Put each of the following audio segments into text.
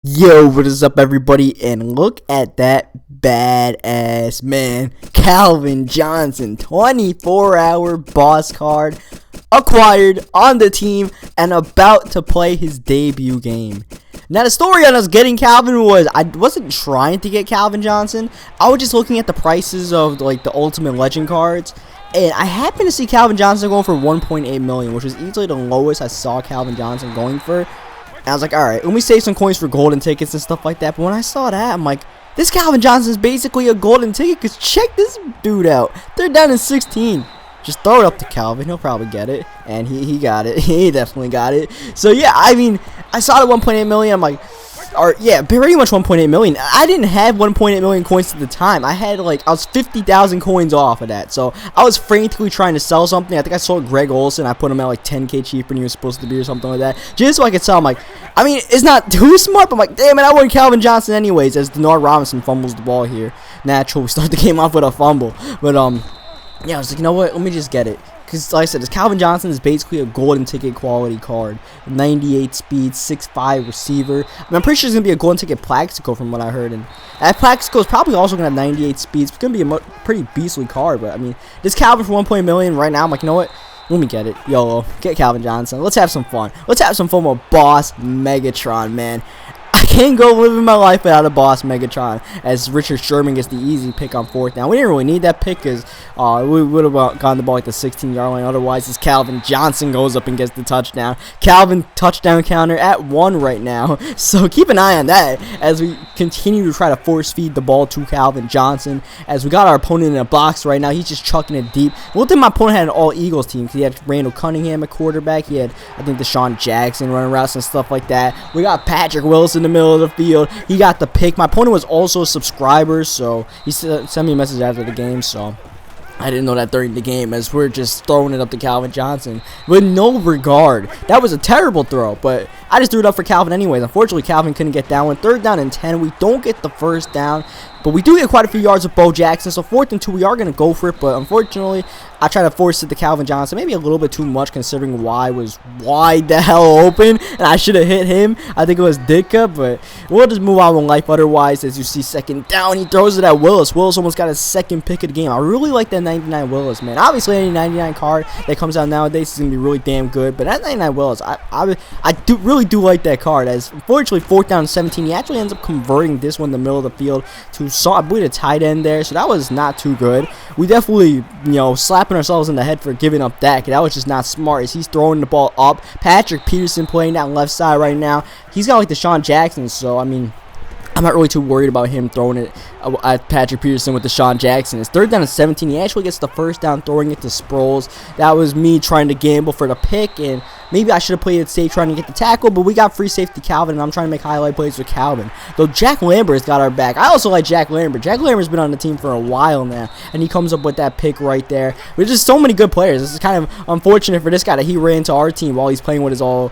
Yo, what is up, everybody? And look at that badass man, Calvin Johnson, 24-hour boss card acquired on the team and about to play his debut game. Now, the story on us getting Calvin was I wasn't trying to get Calvin Johnson. I was just looking at the prices of like the Ultimate Legend cards, and I happened to see Calvin Johnson going for 1.8 million, which was easily the lowest I saw Calvin Johnson going for. And I was like, alright, let me save some coins for golden tickets and stuff like that. But when I saw that, I'm like, this Calvin Johnson is basically a golden ticket. Because check this dude out. They're down in 16. Just throw it up to Calvin. He'll probably get it. And he got it. He definitely got it. So, yeah, I mean, I saw the 1.8 million. I'm like, yeah, pretty much 1.8 million. I didn't have 1.8 million coins at the time. I was 50,000 coins off of that. So I was frantically trying to sell something. I think I sold Greg Olsen. I put him at like 10k cheaper than he was supposed to be or something like that, just so I could sell him. Like, I mean, it's not too smart, but I'm like, damn it, I want Calvin Johnson anyways. As Denard Robinson fumbles the ball here. Natural, we start the game off with a fumble. But yeah, I was like, you know what? Let me just get it. Because, like I said, this Calvin Johnson is basically a golden ticket quality card. 98 speed, 6'5 receiver. I mean, I'm pretty sure it's going to be a golden ticket Plaxico from what I heard. And that Plaxico is probably also going to have 98 speeds. It's going to be a pretty beastly card. But, I mean, this Calvin for 1.1 million right now, I'm like, you know what? Let me get it. YOLO. Get Calvin Johnson. Let's have some fun. Let's have some fun with Boss Megatron, man. I can't go living my life without a Boss Megatron, as Richard Sherman gets the easy pick on fourth down. We didn't really need that pick because we would have gotten the ball at the 16-yard line. Otherwise, as Calvin Johnson goes up and gets the touchdown. Calvin touchdown counter at 1 right now. So keep an eye on that as we continue to try to force feed the ball to Calvin Johnson. As we got our opponent in a box right now, he's just chucking it deep. One thing my opponent had an all-Eagles team because he had Randall Cunningham at quarterback. He had, I think, Deshaun Jackson running routes and stuff like that. We got Patrick Willis in the middle of the field. He got the pick. My opponent was also a subscriber, so he sent me a message after the game, so I didn't know that during the game, as we're just throwing it up to Calvin Johnson with no regard. That was a terrible throw, but I just threw it up for Calvin anyways. Unfortunately, Calvin couldn't get that one. 3rd down and 10. We don't get the first down, but we do get quite a few yards with Bo Jackson. So 4th and 2, we are going to go for it, but unfortunately, I try to force it to Calvin Johnson. Maybe a little bit too much considering Y was wide the hell open, and I should have hit him. I think it was Ditka, but we'll just move on with life otherwise. As you see, 2nd down, he throws it at Willis. Willis almost got his 2nd pick of the game. I really like that 99 Willis, man. Obviously, any 99 card that comes out nowadays is going to be really damn good, but that 99 Willis, I really do like that card. As unfortunately, 4th down and 17, he actually ends up converting this one in the middle of the field to, I believe, a tight end there, so that was not too good. We definitely, slapping ourselves in the head for giving up that. That was just not smart, as he's throwing the ball up. Patrick Peterson playing that left side right now. He's got like Deshaun Jackson, so I mean, I'm not really too worried about him throwing it at Patrick Peterson with Deshaun Jackson. It's 3rd down and 17. He actually gets the first down throwing it to Sproles. That was me trying to gamble for the pick, and maybe I should have played it safe trying to get the tackle, but we got free safety Calvin, and I'm trying to make highlight plays with Calvin. Though Jack Lambert's got our back. I also like Jack Lambert. Jack Lambert's been on the team for a while now, and he comes up with that pick right there. There's just so many good players. This is kind of unfortunate for this guy that he ran into our team while he's playing with his all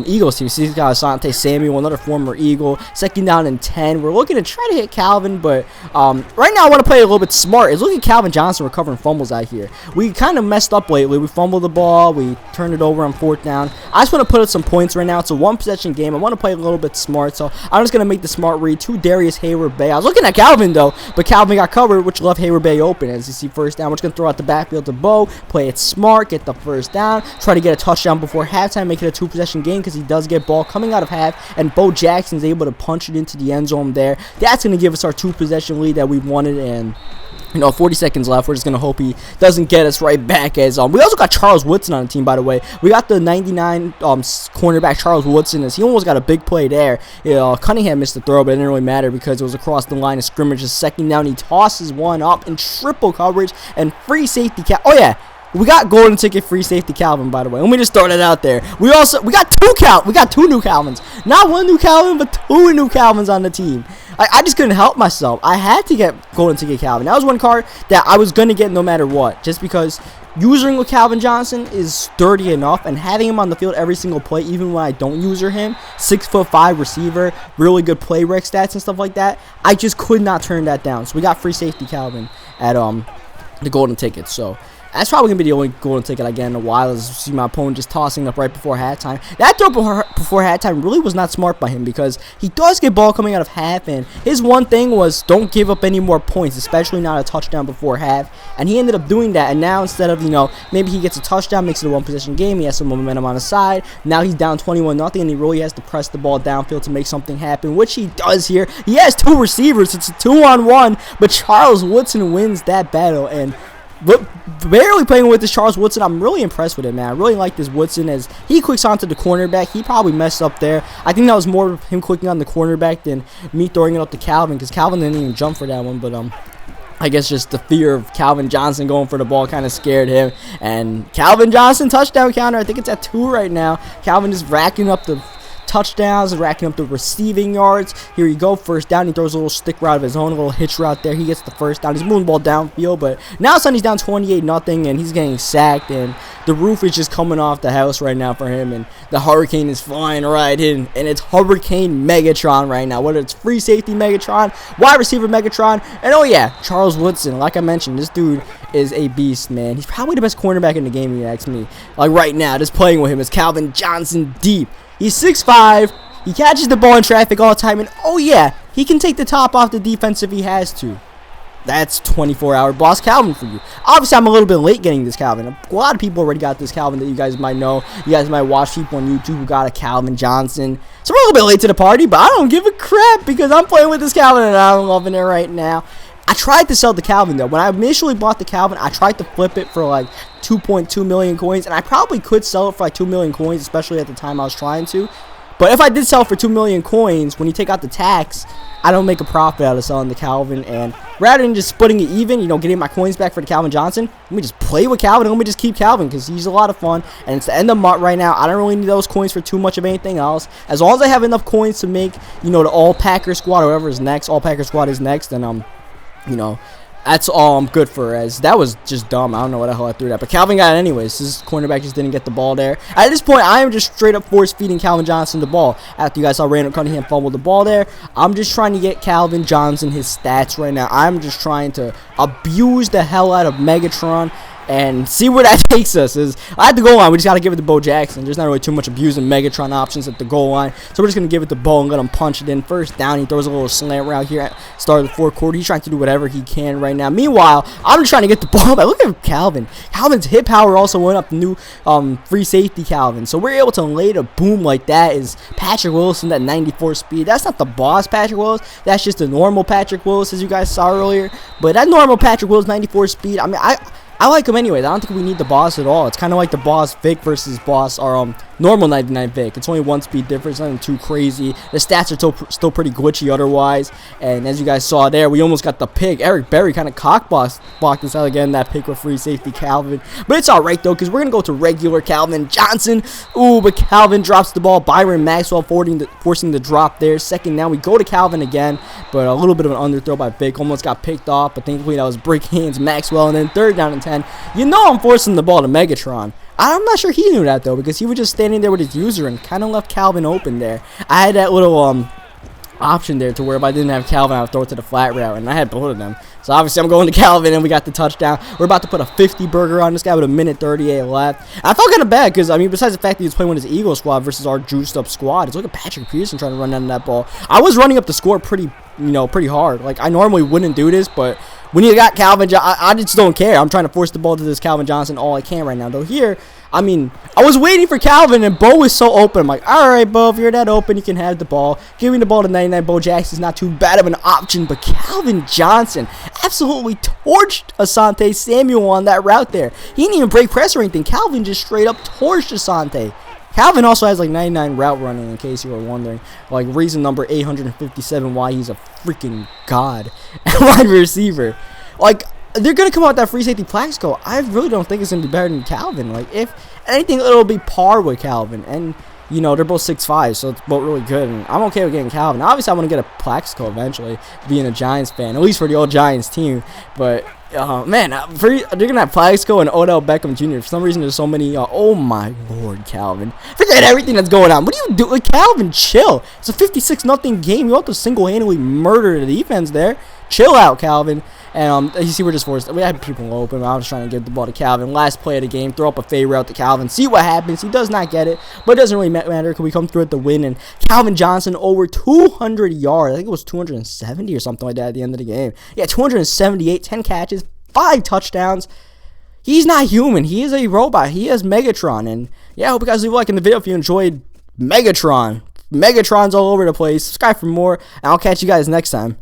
Eagles team. So he's got Asante Samuel, another former Eagle. 2nd down and 10. We're looking to try to hit Calvin, but right now I want to play a little bit smart. Is look at Calvin Johnson recovering fumbles out here. We kind of messed up lately. We fumbled the ball. We turned it over on 4th down. I just want to put up some points right now. It's a 1-possession game. I want to play a little bit smart, so I'm just going to make the smart read to Darius Hayward-Bay. I was looking at Calvin, though, but Calvin got covered, which left Hayward-Bay open. As you see, 1st down, we're just going to throw out the backfield to Bo, play it smart, get the 1st down, try to get a touchdown before halftime, make it a 2-possession game because he does get ball coming out of half, and Bo Jackson's able to punch it into the end zone there. That's going to give us our 2-possession lead that we wanted, and 40 seconds left. We're just going to hope he doesn't get us right back. As we also got Charles Woodson on the team, by the way. We got the 99 cornerback Charles Woodson, as he almost got a big play there. Cunningham missed the throw, but it didn't really matter because it was across the line of scrimmage. Just 2nd down, he tosses one up in triple coverage and free safety. Oh yeah, we got golden ticket free safety Calvin, by the way. Let me just throw that out there. We got two new Calvins. Not one new Calvin, but 2 new Calvins on the team. I just couldn't help myself. I had to get golden ticket Calvin. That was one card that I was going to get no matter what, just because using with Calvin Johnson is sturdy enough, and having him on the field every single play, even when I don't user him, 6'5" receiver, really good play rec stats and stuff like that, I just could not turn that down. So we got free safety Calvin at the golden ticket. So That's probably going to be the only golden ticket I get in a while, is see my opponent just tossing up right before halftime. That throw before halftime really was not smart by him, because he does get ball coming out of half, and his one thing was don't give up any more points, especially not a touchdown before half, and he ended up doing that. And now instead of, maybe he gets a touchdown, makes it a one-possession game, he has some momentum on his side. Now he's down 21-0, and he really has to press the ball downfield to make something happen, which he does here. He has 2 receivers. It's a 2-on-1, but Charles Woodson wins that battle, and barely playing with this Charles Woodson. I'm really impressed with him, man. I really like this Woodson as he quicks onto the cornerback. He probably messed up there. I think that was more him quicking on the cornerback than me throwing it up to Calvin, because Calvin didn't even jump for that one. But I guess just the fear of Calvin Johnson going for the ball kind of scared him. And Calvin Johnson touchdown counter. I think it's at 2 right now. Calvin is racking up the touchdowns, racking up the receiving yards. Here you go, first down. He throws a little stick route of his own, a little hitch route there. He gets the first down. He's moving the ball downfield, but now suddenly he's down 28-0, and he's getting sacked, and the roof is just coming off the house right now for him, and the hurricane is flying right in, and it's Hurricane Megatron right now. Whether it's free safety Megatron, wide receiver Megatron, and oh yeah, Charles Woodson. Like I mentioned, this dude is a beast, man. He's probably the best cornerback in the game, if you ask me. Like right now, just playing with him is Calvin Johnson deep. He's 6'5", he catches the ball in traffic all the time, and oh yeah, he can take the top off the defense if he has to. That's 24-hour boss Calvin for you. Obviously, I'm a little bit late getting this Calvin. A lot of people already got this Calvin that you guys might know. You guys might watch people on YouTube who got a Calvin Johnson. So we're a little bit late to the party, but I don't give a crap, because I'm playing with this Calvin, and I'm loving it right now. I tried to sell the Calvin, though. When I initially bought the Calvin, I tried to flip it for like 2.2 million coins, and I probably could sell it for like 2 million coins, especially at the time I was trying to. But if I did sell for 2 million coins, when you take out the tax, I don't make a profit out of selling the Calvin. And rather than just splitting it even, getting my coins back for the Calvin Johnson, let me just play with Calvin, and let me just keep Calvin, because he's a lot of fun. And it's the end of month right now. I don't really need those coins for too much of anything else. As long as I have enough coins to make, the all-Packer squad, or whoever is next, all-Packer squad is next, then that's all I'm good for, as that was just dumb. I don't know what the hell I threw that, but Calvin got it anyways. This cornerback just didn't get the ball there. At this point, I am just straight up force-feeding Calvin Johnson the ball. After you guys saw Randall Cunningham fumble the ball there, I'm just trying to get Calvin Johnson his stats right now. I'm just trying to abuse the hell out of Megatron and see where that takes us. Is at the goal line, we just got to give it to Bo Jackson. There's not really too much abusing Megatron options at the goal line, so we're just going to give it to Bo and let him punch it in. First down, he throws a little slant route here at the start of the fourth quarter. He's trying to do whatever he can right now. Meanwhile, I'm just trying to get the ball back. Look at Calvin. Calvin's hit power also went up, the new free safety Calvin. So we're able to lay the boom like that. Is Patrick Wilson, that 94 speed. That's not the boss Patrick Willis. That's just the normal Patrick Willis, as you guys saw earlier. But that normal Patrick Willis 94 speed, I mean, I like him anyways. I don't think we need the boss at all. It's kind of like the boss Vic versus boss or normal 99 Vic. It's only 1 speed difference, nothing too crazy. The stats are still pretty glitchy otherwise. And as you guys saw there, we almost got the pick. Eric Berry kind of blocked us out again. That pick with free safety Calvin. But it's all right though, because we're going to go to regular Calvin Johnson. Ooh, but Calvin drops the ball. Byron Maxwell forcing the drop there. Second down, we go to Calvin again. But a little bit of an underthrow by Vic. Almost got picked off, but thankfully that was break hands Maxwell. And then third down and 10. I'm forcing the ball to Megatron. I'm not sure he knew that though, because he was just standing there with his user and kind of left Calvin open there. I had that little option there to where if I didn't have Calvin, I would throw it to the flat route, and I had both of them. So obviously I'm going to Calvin, and we got the touchdown. We're about to put a 50 burger on this guy with 1:38 left. I felt kind of bad because, I mean, besides the fact that he was playing with his Eagle squad versus our juiced up squad, it's like a Patrick Peterson trying to run down that ball. I was running up the score pretty hard. Like, I normally wouldn't do this, but when you got Calvin, I just don't care. I'm trying to force the ball to this Calvin Johnson all I can right now. Though here, I mean, I was waiting for Calvin, and Bo was so open. I'm like, all right, Bo, if you're that open, you can have the ball. Giving the ball to 99 Bo Jackson's not too bad of an option, but Calvin Johnson absolutely torched Asante Samuel on that route there. He didn't even break press or anything. Calvin just straight up torched Asante. Calvin also has like 99 route running, in case you were wondering. Like, reason number 857 why he's a freaking god at wide receiver. Like, they're going to come out with that free safety Plaxico. I really don't think it's going to be better than Calvin. Like, if anything, it'll be par with Calvin. And, they're both 6'5", so it's both really good. And I'm okay with getting Calvin. Obviously, I want to get a Plaxico eventually, being a Giants fan, at least for the old Giants team. But Man, they're gonna have Plaxico and Odell Beckham Jr. For some reason, there's so many. Oh my lord, Calvin! Forget everything that's going on. What are you doing, Calvin? Chill. It's a 56-0 game. You have to single-handedly murder the defense there. Chill out, Calvin. And you see, we're just forced. We had people open. I was trying to get the ball to Calvin. Last play of the game, throw up a fade route to Calvin. See what happens. He does not get it, but it doesn't really matter because we come through at the win. And Calvin Johnson over 200 yards. I think it was 270 or something like that at the end of the game. Yeah, 278, 10 catches, 5 touchdowns. He's not human. He is a robot. He is Megatron. And yeah, I hope you guys leave a like in the video if you enjoyed Megatron. Megatron's all over the place. Subscribe for more, and I'll catch you guys next time.